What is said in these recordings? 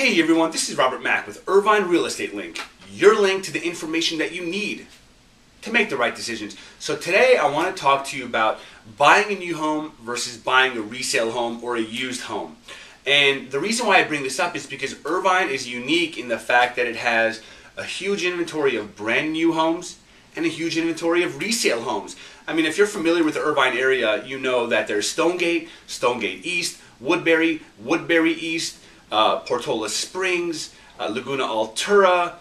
Hey everyone, this is Robert Mack with Irvine Real Estate Link, your link to the information that you need to make the right decisions. So today I want to talk to you about buying a new home versus buying a resale home or a used home. And the reason why I bring this up is because Irvine is unique in the fact that it has a huge inventory of brand new homes and a huge inventory of resale homes. I mean, if you're familiar with the Irvine area, you know that there's Stonegate, Stonegate East, Woodbury, Woodbury East, Portola Springs, Laguna Altura.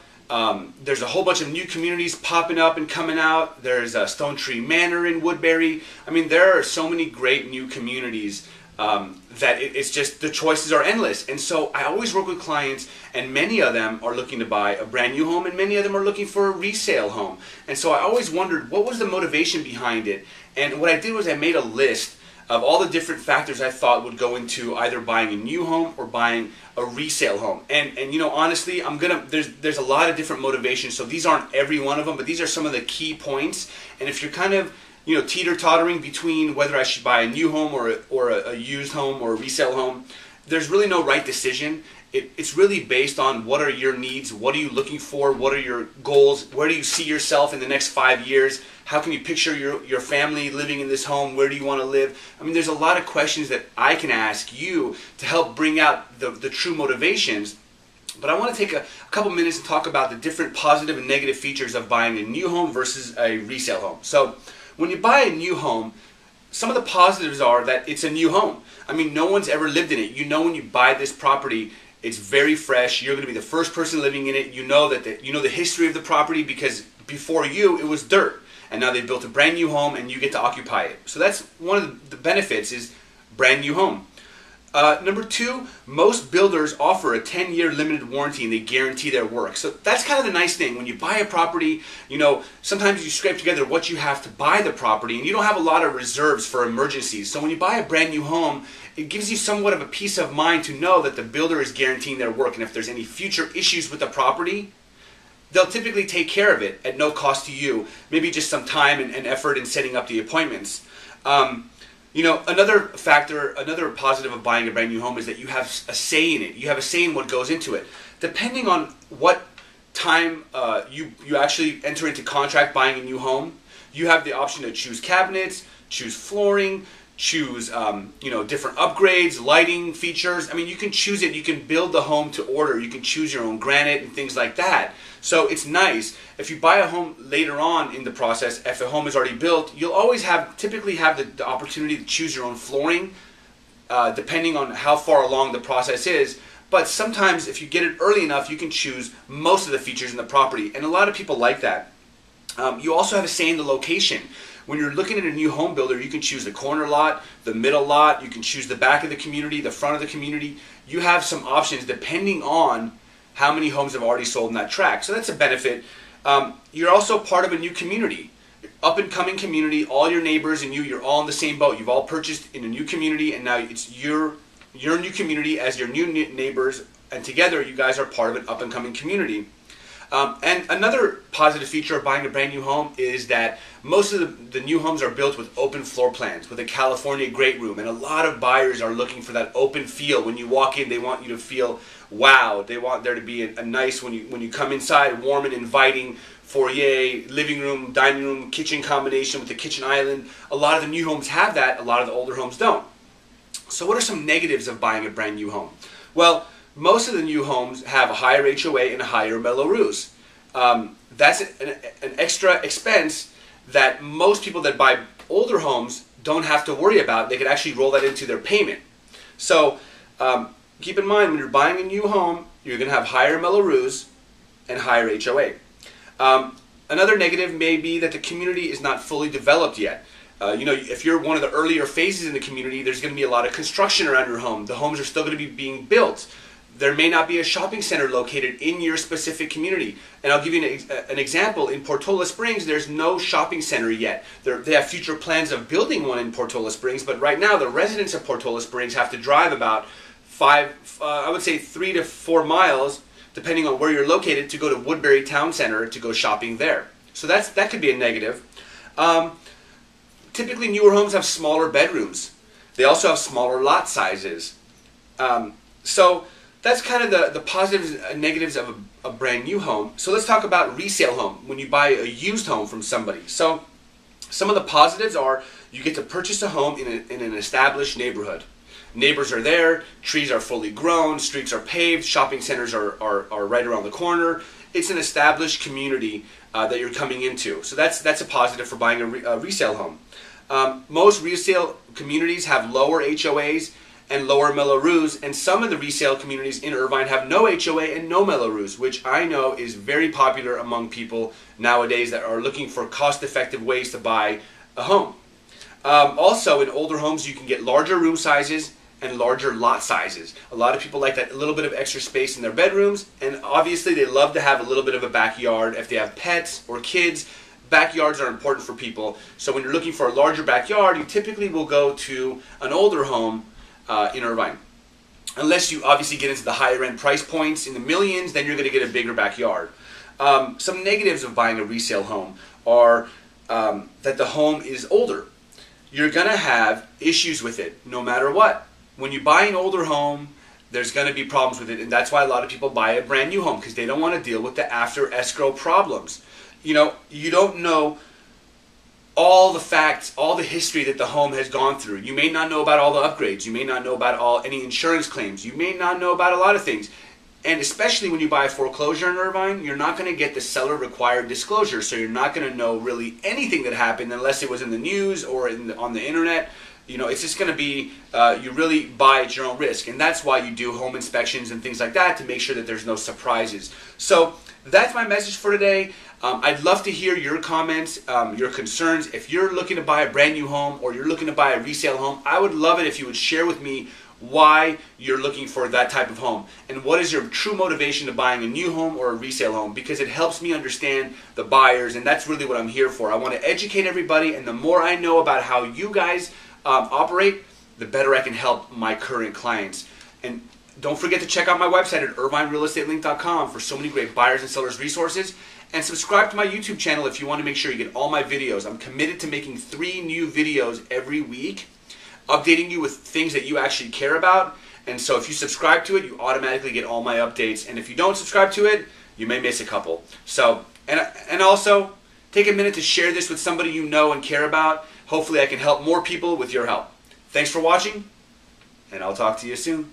There's a whole bunch of new communities popping up and coming out. There's Stone Tree Manor in Woodbury. I mean, there are so many great new communities that it's just the choices are endless. And so I always work with clients, and many of them are looking to buy a brand new home, and many of them are looking for a resale home. And so I always wondered, what was the motivation behind it? And what I did was I made a list of all the different factors I thought would go into either buying a new home or buying a resale home. And you know, honestly, there's a lot of different motivations, so these aren't every one of them, but these are some of the key points. And if you're kind of, you know, teeter-tottering between whether I should buy a new home or a used home or a resale home, there's really no right decision. It's really based on what are your needs, what are you looking for, what are your goals, where do you see yourself in the next 5 years, how can you picture your family living in this home, where do you want to live? I mean, there's a lot of questions that I can ask you to help bring out the true motivations. But I want to take a couple minutes and talk about the different positive and negative features of buying a new home versus a resale home. So when you buy a new home, some of the positives are that it's a new home. I mean, no one's ever lived in it. You know, when you buy this property, it's very fresh. You're going to be the first person living in it. You know that the history of the property because before you it was dirt, and now they built a brand new home and you get to occupy it. So that's one of the benefits, is brand new home. Number two, most builders offer a 10-year limited warranty and they guarantee their work. So that's kind of the nice thing. When you buy a property, you know, sometimes you scrape together what you have to buy the property and you don't have a lot of reserves for emergencies. So when you buy a brand new home, it gives you somewhat of a peace of mind to know that the builder is guaranteeing their work, and if there's any future issues with the property, they'll typically take care of it at no cost to you, maybe just some time and effort in setting up the appointments. You know, another factor, another positive of buying a brand new home is that you have a say in it. You have a say in what goes into it. Depending on what time you actually enter into contract buying a new home, you have the option to choose cabinets, choose flooring, choose you know, different upgrades, lighting features. I mean, you can choose it. You can build the home to order. You can choose your own granite and things like that. So it's nice. If you buy a home later on in the process, if a home is already built, you'll always typically have the opportunity to choose your own flooring, depending on how far along the process is. But sometimes if you get it early enough, you can choose most of the features in the property, and a lot of people like that. You also have a say in the location. When you're looking at a new home builder, you can choose the corner lot, the middle lot, you can choose the back of the community, the front of the community. You have some options depending on how many homes have already sold in that tract. So that's a benefit. You're also part of a new community, up and coming community. All your neighbors and you're all in the same boat. You've all purchased in a new community, and now it's your new community as your new neighbors, and together you guys are part of an up and coming community. And another positive feature of buying a brand new home is that most of the new homes are built with open floor plans, with a California great room, and a lot of buyers are looking for that open feel. When you walk in, they want you to feel wow. They want there to be a nice, when you come inside, warm and inviting foyer, living room, dining room, kitchen combination with the kitchen island. A lot of the new homes have that. A lot of the older homes don't. So what are some negatives of buying a brand new home? Well, most of the new homes have a higher HOA and a higher mello-roos. That's an extra expense that most people that buy older homes don't have to worry about. They could actually roll that into their payment. So keep in mind, when you're buying a new home, you're going to have higher mello-roos and higher HOA. Another negative may be that the community is not fully developed yet. You know, if you're one of the earlier phases in the community, there's going to be a lot of construction around your home. The homes are still going to be being built. There may not be a shopping center located in your specific community. And I'll give you an example. In Portola Springs, there's no shopping center yet. They have future plans of building one in Portola Springs, but right now the residents of Portola Springs have to drive about 3 to 4 miles, depending on where you're located, to go to Woodbury Town Center to go shopping there. So that could be a negative. Typically, newer homes have smaller bedrooms. They also have smaller lot sizes. So that's kind of the positives and negatives of a brand new home. So let's talk about resale home, when you buy a used home from somebody. So some of the positives are you get to purchase a home in an established neighborhood. Neighbors are there, trees are fully grown, streets are paved, shopping centers are right around the corner. It's an established community that you're coming into. So that's a positive for buying a resale home. Most resale communities have lower HOAs and lower Mello-Roos, and some of the resale communities in Irvine have no HOA and no Mello-Roos, which I know is very popular among people nowadays that are looking for cost-effective ways to buy a home. Also, in older homes, you can get larger room sizes and larger lot sizes. A lot of people like that little bit of extra space in their bedrooms, and obviously they love to have a little bit of a backyard. If they have pets or kids, backyards are important for people. So when you're looking for a larger backyard, you typically will go to an older home in Irvine. Unless you obviously get into the higher end price points in the millions, then you're going to get a bigger backyard. Some negatives of buying a resale home are that the home is older. You're going to have issues with it no matter what. When you buy an older home, there's going to be problems with it, and that's why a lot of people buy a brand new home, because they don't want to deal with the after escrow problems. You know, you don't know all the facts, all the history that the home has gone through. You may not know about all the upgrades. You may not know about any insurance claims. You may not know about a lot of things. And especially when you buy a foreclosure in Irvine, you're not going to get the seller required disclosure, so you're not going to know really anything that happened unless it was in the news or on the internet. You know, it's just going to be, you really buy at your own risk. And that's why you do home inspections and things like that, to make sure that there's no surprises. So that's my message for today. I'd love to hear your comments, your concerns. If you're looking to buy a brand new home or you're looking to buy a resale home, I would love it if you would share with me why you're looking for that type of home and what is your true motivation to buying a new home or a resale home, because it helps me understand the buyers, and that's really what I'm here for. I want to educate everybody, and the more I know about how you guys operate, the better I can help my current clients. And don't forget to check out my website at irvinerealestatelink.com for so many great buyers and sellers resources, and subscribe to my YouTube channel if you want to make sure you get all my videos. I'm committed to making 3 new videos every week, updating you with things that you actually care about. And so if you subscribe to it, you automatically get all my updates, and if you don't subscribe to it, you may miss a couple. So, and also take a minute to share this with somebody you know and care about. Hopefully I can help more people with your help. Thanks for watching, and I'll talk to you soon.